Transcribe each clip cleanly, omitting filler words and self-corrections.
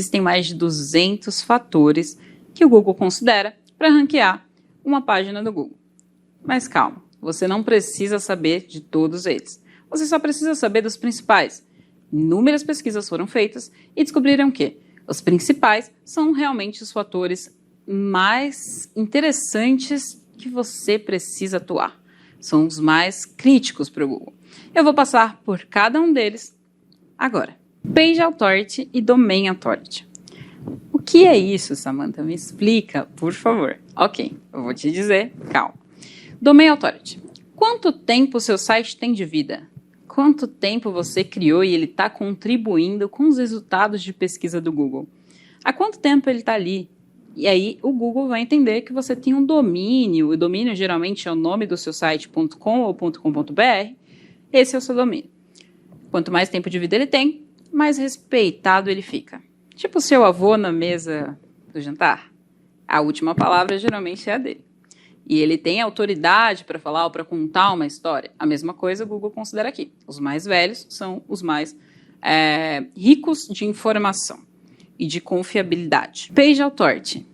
Existem mais de 200 fatores que o Google considera para ranquear uma página do Google. Mas calma, você não precisa saber de todos eles. Você só precisa saber dos principais. Inúmeras pesquisas foram feitas e descobriram que os principais são realmente os fatores mais interessantes que você precisa atuar. São os mais críticos para o Google. Eu vou passar por cada um deles agora. Page Authority e Domain Authority. O que é isso, Samantha? Me explica, por favor. Ok, eu vou te dizer, calma. Domain Authority. Quanto tempo o seu site tem de vida? Quanto tempo você criou e ele está contribuindo com os resultados de pesquisa do Google? Há quanto tempo ele está ali? E aí o Google vai entender que você tem um domínio. O domínio geralmente é o nome do seu site.com ou .com.br. Esse é o seu domínio. Quanto mais tempo de vida ele tem, mais respeitado ele fica. Tipo o seu avô na mesa do jantar. A última palavra geralmente é a dele. E ele tem autoridade para falar ou para contar uma história. A mesma coisa o Google considera aqui. Os mais velhos são os mais ricos de informação e de confiabilidade. Page Authority.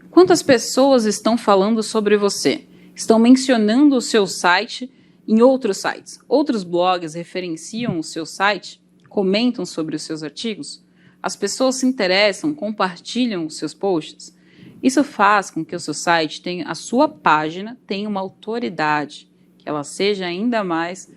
Quantas pessoas estão falando sobre você? Estão mencionando o seu site em outros sites? Outros blogs referenciam o seu site? Comentam sobre os seus artigos? As pessoas se interessam, compartilham os seus posts? Isso faz com que o seu site tenha, a sua página tenha uma autoridade, que ela seja ainda mais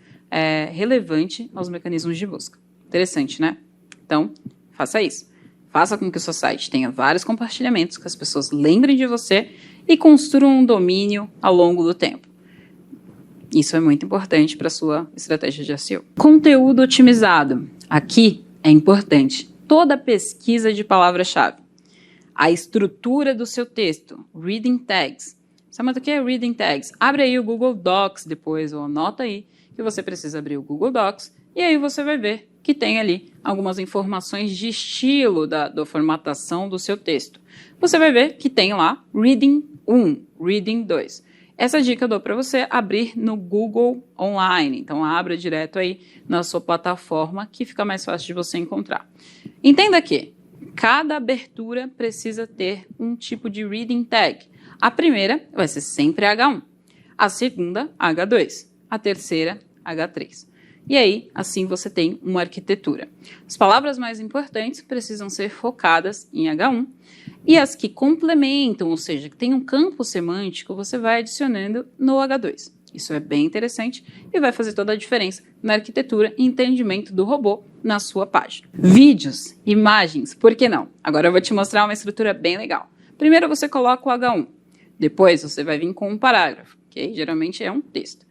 relevante aos mecanismos de busca. Interessante, né? Então, faça isso. Faça com que o seu site tenha vários compartilhamentos, que as pessoas lembrem de você e construam um domínio ao longo do tempo. Isso é muito importante para a sua estratégia de SEO. Conteúdo otimizado. Aqui é importante toda a pesquisa de palavra-chave. A estrutura do seu texto. Reading tags. Samantha, o que é Reading tags? Abre aí o Google Docs depois, ou anota aí que você precisa abrir o Google Docs e aí você vai ver que tem ali algumas informações de estilo da formatação do seu texto. Você vai ver que tem lá Reading 1, Reading 2. Essa dica eu dou para você abrir no Google Online. Então, abra direto aí na sua plataforma que fica mais fácil de você encontrar. Entenda que cada abertura precisa ter um tipo de Reading Tag. A primeira vai ser sempre H1, a segunda H2, a terceira H3. E aí, assim você tem uma arquitetura. As palavras mais importantes precisam ser focadas em H1 e as que complementam, ou seja, que tem um campo semântico, você vai adicionando no H2. Isso é bem interessante e vai fazer toda a diferença na arquitetura e entendimento do robô na sua página. Vídeos, imagens, por que não? Agora eu vou te mostrar uma estrutura bem legal. Primeiro você coloca o H1, depois você vai vir com um parágrafo, que geralmente é um texto.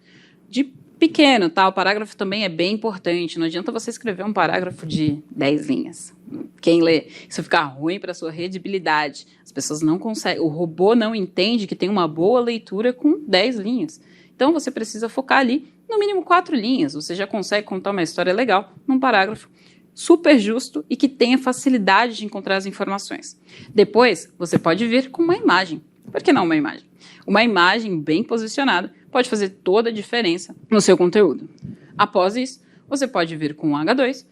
De pequeno, tá? O parágrafo também é bem importante. Não adianta você escrever um parágrafo de 10 linhas. Quem lê? Isso fica ruim para a sua redibilidade. As pessoas não conseguem, o robô não entende que tem uma boa leitura com 10 linhas. Então você precisa focar ali no mínimo 4 linhas. Você já consegue contar uma história legal num parágrafo super justo e que tenha facilidade de encontrar as informações. Depois, você pode vir com uma imagem. Por que não uma imagem? Uma imagem bem posicionada pode fazer toda a diferença no seu conteúdo. Após isso, você pode vir com um H2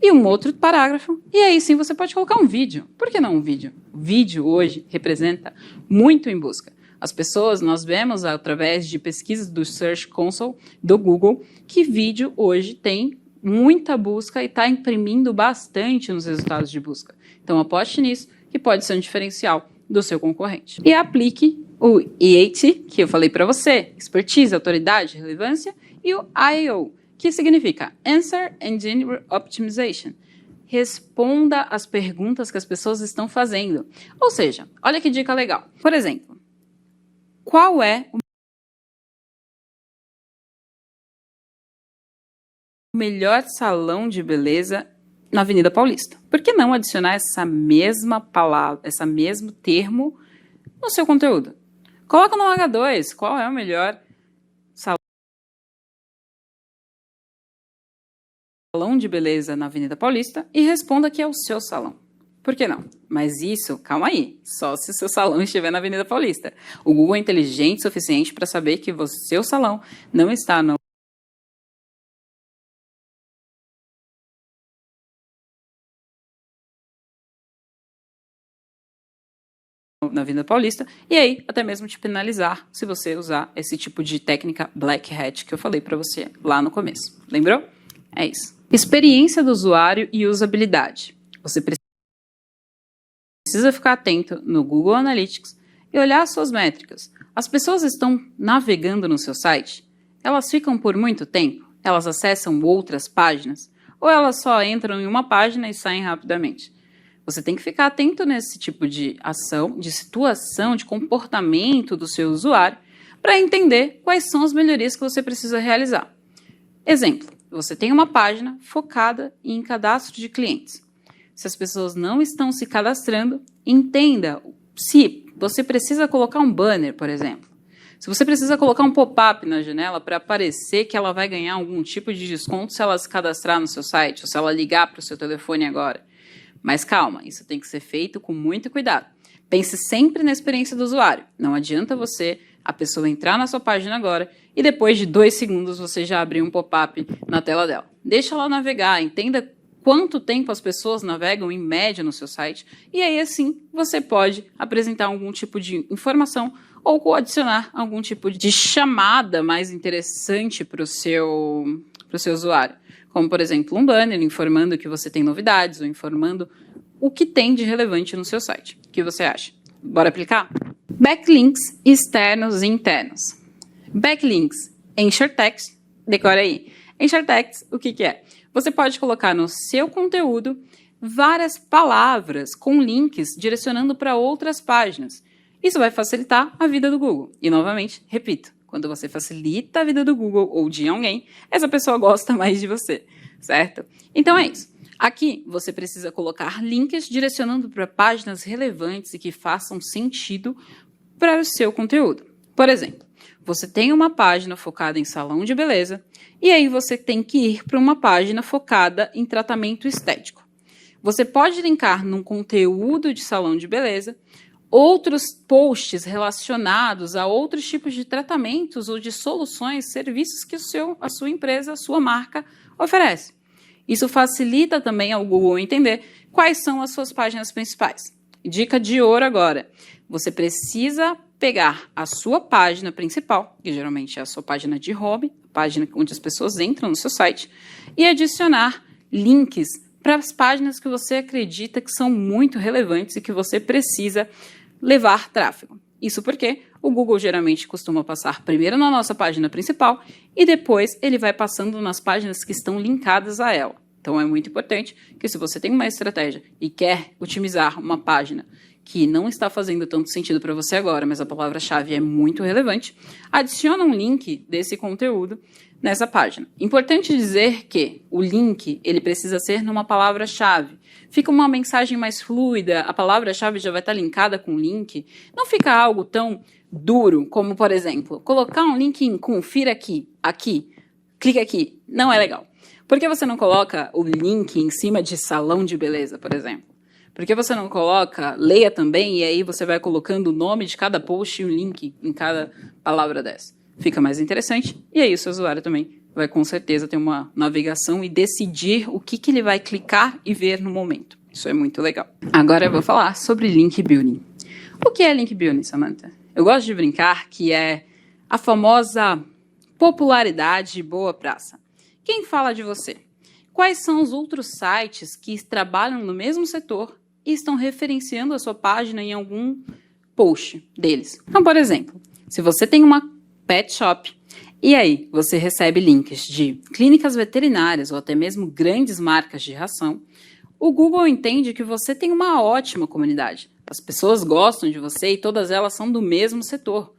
e um outro parágrafo, e aí sim você pode colocar um vídeo. Por que não um vídeo? O vídeo hoje representa muito em busca. As pessoas, nós vemos através de pesquisas do Search Console do Google, que vídeo hoje tem muita busca e está imprimindo bastante nos resultados de busca. Então aposte nisso, que pode ser um diferencial do seu concorrente. E aplique o EAT, que eu falei para você, expertise, autoridade, relevância, e o IO, que significa Answer Engine Optimization. Responda às perguntas que as pessoas estão fazendo. Ou seja, olha que dica legal. Por exemplo, qual é o melhor salão de beleza na Avenida Paulista? Por que não adicionar essa mesma palavra, esse mesmo termo no seu conteúdo? Coloca no H2, qual é o melhor salão de beleza na Avenida Paulista e responda que é o seu salão. Por que não? Mas isso, calma aí, só se o seu salão estiver na Avenida Paulista. O Google é inteligente o suficiente para saber que o seu salão não está no na Avenida Paulista, e aí até mesmo te penalizar se você usar esse tipo de técnica Black Hat que eu falei para você lá no começo. Lembrou? É isso. Experiência do usuário e usabilidade. Você precisa ficar atento no Google Analytics e olhar as suas métricas. As pessoas estão navegando no seu site? Elas ficam por muito tempo? Elas acessam outras páginas? Ou elas só entram em uma página e saem rapidamente? Você tem que ficar atento nesse tipo de ação, de situação, de comportamento do seu usuário para entender quais são as melhorias que você precisa realizar. Exemplo, você tem uma página focada em cadastro de clientes. Se as pessoas não estão se cadastrando, entenda se você precisa colocar um banner, por exemplo. Se você precisa colocar um pop-up na janela para aparecer que ela vai ganhar algum tipo de desconto se ela se cadastrar no seu site ou se ela ligar para o seu telefone agora. Mas calma, isso tem que ser feito com muito cuidado. Pense sempre na experiência do usuário. Não adianta a pessoa entrar na sua página agora e depois de 2 segundos você já abrir um pop-up na tela dela. Deixa ela navegar, entenda quanto tempo as pessoas navegam em média no seu site e aí assim você pode apresentar algum tipo de informação ou adicionar algum tipo de chamada mais interessante para o seu usuário. Como, por exemplo, um banner informando que você tem novidades ou informando o que tem de relevante no seu site. O que você acha? Bora aplicar? Backlinks externos e internos. Backlinks, Anchor Text, decora aí. Anchor Text, o que é? Você pode colocar no seu conteúdo várias palavras com links direcionando para outras páginas. Isso vai facilitar a vida do Google. E, novamente, repito, quando você facilita a vida do Google ou de alguém, essa pessoa gosta mais de você, certo? Então é isso. Aqui você precisa colocar links direcionando para páginas relevantes e que façam sentido para o seu conteúdo. Por exemplo, você tem uma página focada em salão de beleza e aí você tem que ir para uma página focada em tratamento estético. Você pode linkar num conteúdo de salão de beleza outros posts relacionados a outros tipos de tratamentos ou de soluções, serviços que a sua empresa, a sua marca oferece. Isso facilita também ao Google entender quais são as suas páginas principais. Dica de ouro agora, você precisa pegar a sua página principal, que geralmente é a sua página de home, a página onde as pessoas entram no seu site, e adicionar links para as páginas que você acredita que são muito relevantes e que você precisa levar tráfego. Isso porque o Google geralmente costuma passar primeiro na nossa página principal e depois ele vai passando nas páginas que estão linkadas a ela. Então é muito importante que se você tem uma estratégia e quer otimizar uma página que não está fazendo tanto sentido para você agora, mas a palavra-chave é muito relevante, adiciona um link desse conteúdo nessa página. Importante dizer que o link ele precisa ser numa palavra-chave. Fica uma mensagem mais fluida, a palavra-chave já vai estar linkada com o link. Não fica algo tão duro como, por exemplo, colocar um link em confira aqui, clica aqui. Não é legal. Por que você não coloca o link em cima de salão de beleza, por exemplo? Por que você não coloca leia também e aí você vai colocando o nome de cada post e o link em cada palavra dessa? Fica mais interessante e aí o seu usuário também vai com certeza ter uma navegação e decidir o que ele vai clicar e ver no momento. Isso é muito legal. Agora eu vou falar sobre link building. O que é link building, Samantha? Eu gosto de brincar que é a famosa popularidade de boa praça. Quem fala de você? Quais são os outros sites que trabalham no mesmo setor e estão referenciando a sua página em algum post deles? Então, por exemplo, se você tem uma pet shop e aí você recebe links de clínicas veterinárias ou até mesmo grandes marcas de ração, o Google entende que você tem uma ótima comunidade. As pessoas gostam de você e todas elas são do mesmo setor.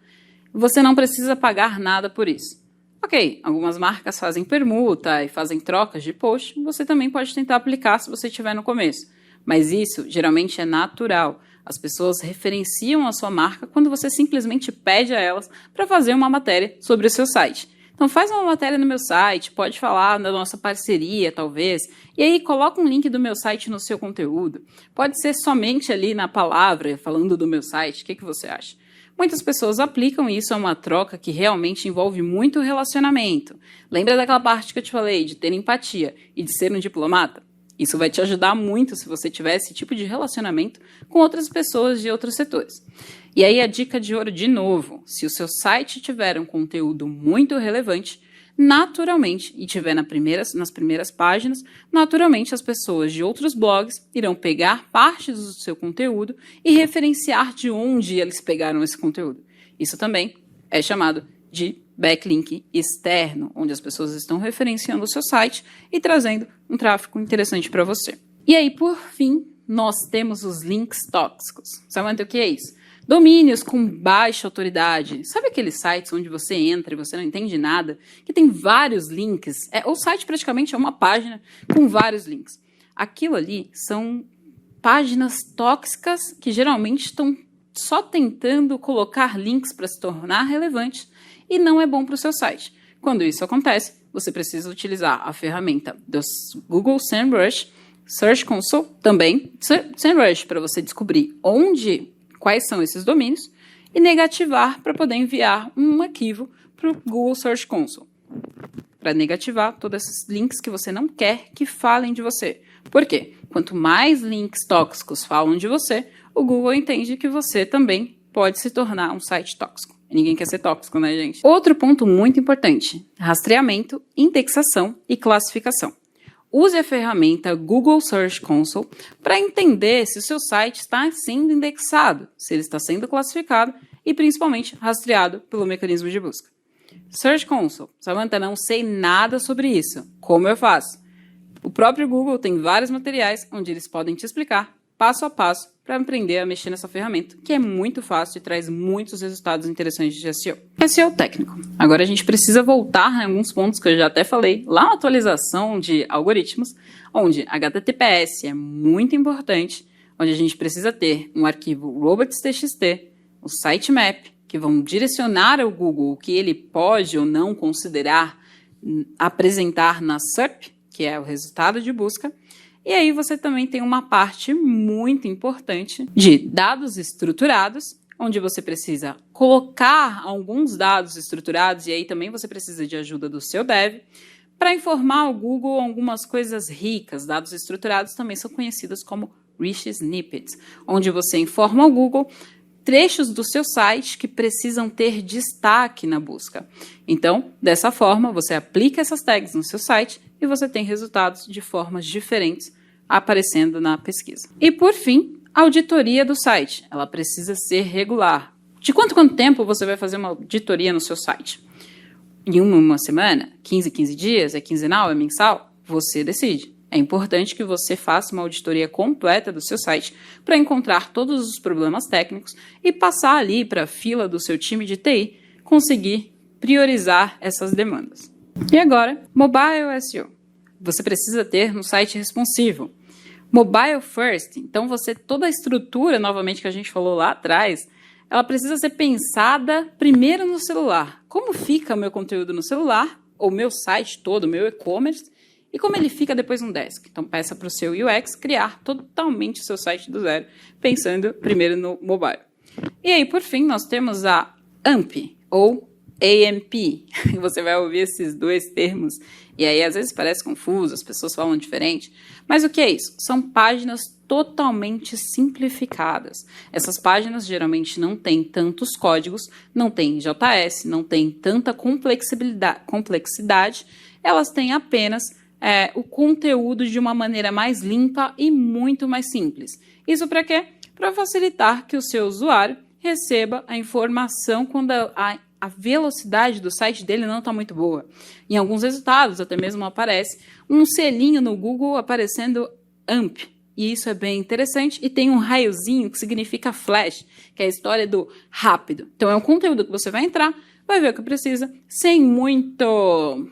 Você não precisa pagar nada por isso. Ok, algumas marcas fazem permuta e fazem trocas de post, você também pode tentar aplicar se você estiver no começo. Mas isso geralmente é natural. As pessoas referenciam a sua marca quando você simplesmente pede a elas para fazer uma matéria sobre o seu site. Então faz uma matéria no meu site, pode falar da nossa parceria, talvez, e aí coloca um link do meu site no seu conteúdo. Pode ser somente ali na palavra, falando do meu site, o que você acha? Muitas pessoas aplicam isso a uma troca que realmente envolve muito relacionamento. Lembra daquela parte que eu te falei, de ter empatia e de ser um diplomata? Isso vai te ajudar muito se você tiver esse tipo de relacionamento com outras pessoas de outros setores. E aí a dica de ouro de novo, se o seu site tiver um conteúdo muito relevante, naturalmente, e tiver nas primeiras páginas, naturalmente as pessoas de outros blogs irão pegar partes do seu conteúdo e referenciar de onde eles pegaram esse conteúdo. Isso também é chamado de backlink externo, onde as pessoas estão referenciando o seu site e trazendo um tráfego interessante para você. E aí, por fim, nós temos os links tóxicos. Sabe o que é isso? Domínios com baixa autoridade. Sabe aqueles sites onde você entra e você não entende nada? Que tem vários links. O site praticamente é uma página com vários links. Aquilo ali são páginas tóxicas que geralmente estão só tentando colocar links para se tornar relevantes e não é bom para o seu site. Quando isso acontece, você precisa utilizar a ferramenta do Google SEMrush, Search Console também, SEMrush para você descobrir quais são esses domínios e negativar para poder enviar um arquivo para o Google Search Console. Para negativar todos esses links que você não quer que falem de você. Por quê? Quanto mais links tóxicos falam de você, o Google entende que você também pode se tornar um site tóxico. Ninguém quer ser tóxico, né, gente? Outro ponto muito importante: rastreamento, indexação e classificação. Use a ferramenta Google Search Console para entender se o seu site está sendo indexado, se ele está sendo classificado e principalmente rastreado pelo mecanismo de busca. Search Console, Samantha, não sei nada sobre isso. Como eu faço? O próprio Google tem vários materiais onde eles podem te explicar passo a passo para aprender a mexer nessa ferramenta, que é muito fácil e traz muitos resultados interessantes de SEO. SEO técnico. Agora a gente precisa voltar a alguns pontos que eu já até falei lá na atualização de algoritmos, onde HTTPS é muito importante, onde a gente precisa ter um arquivo robots.txt, o sitemap, que vão direcionar ao Google o que ele pode ou não considerar apresentar na SERP, que é o resultado de busca. E aí você também tem uma parte muito importante de dados estruturados, onde você precisa colocar alguns dados estruturados, e aí também você precisa de ajuda do seu dev, para informar ao Google algumas coisas ricas. Dados estruturados também são conhecidos como rich snippets, onde você informa ao Google trechos do seu site que precisam ter destaque na busca. Então, dessa forma, você aplica essas tags no seu site e você tem resultados de formas diferentes aparecendo na pesquisa. E, por fim, a auditoria do site. Ela precisa ser regular. De quanto tempo você vai fazer uma auditoria no seu site? Em uma semana? 15 dias? É quinzenal? É mensal? Você decide. É importante que você faça uma auditoria completa do seu site para encontrar todos os problemas técnicos e passar ali para a fila do seu time de TI conseguir priorizar essas demandas. E agora, Mobile SEO. Você precisa ter um site responsivo. Mobile first, então toda a estrutura, novamente, que a gente falou lá atrás, ela precisa ser pensada primeiro no celular. Como fica o meu conteúdo no celular, ou meu site todo, o meu e-commerce, e como ele fica depois no desk. Então, peça para o seu UX criar totalmente o seu site do zero, pensando primeiro no mobile. E aí, por fim, nós temos a AMP, ou AMP. Você vai ouvir esses dois termos, e aí às vezes parece confuso, as pessoas falam diferente. Mas o que é isso? São páginas totalmente simplificadas. Essas páginas geralmente não têm tantos códigos, não têm JS, não têm tanta complexidade, elas têm apenas o conteúdo de uma maneira mais limpa e muito mais simples. Isso para quê? Para facilitar que o seu usuário receba a informação quando a velocidade do site dele não está muito boa. Em alguns resultados, até mesmo aparece um selinho no Google aparecendo AMP. E isso é bem interessante. E tem um raiozinho que significa flash, que é a história do rápido. Então, é um conteúdo que você vai entrar, vai ver o que precisa, sem muito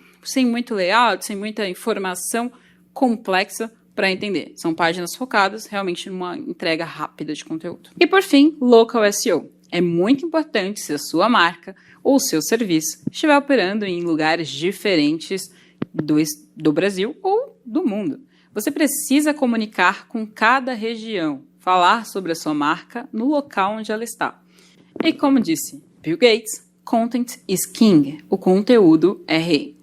layout, sem muita informação complexa para entender. São páginas focadas realmente numa entrega rápida de conteúdo. E por fim, Local SEO. É muito importante se a sua marca ou seu serviço estiver operando em lugares diferentes do Brasil ou do mundo. Você precisa comunicar com cada região, falar sobre a sua marca no local onde ela está. E como disse Bill Gates, content is king. O conteúdo é rei.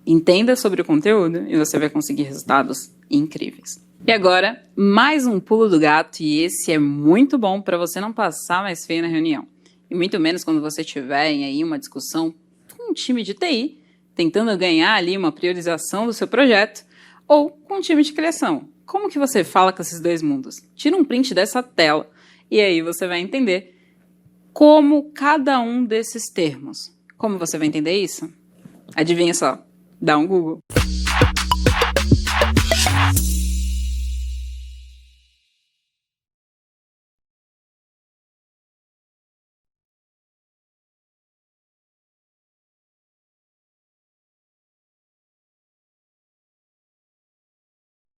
Entenda sobre o conteúdo e você vai conseguir resultados incríveis. E agora, mais um pulo do gato, e esse é muito bom para você não passar mais feio na reunião. E muito menos quando você tiver em aí uma discussão com um time de TI, tentando ganhar ali uma priorização do seu projeto, ou com um time de criação. Como que você fala com esses dois mundos? Tira um print dessa tela e aí você vai entender como cada um desses termos. Como você vai entender isso? Adivinha só, dá um Google.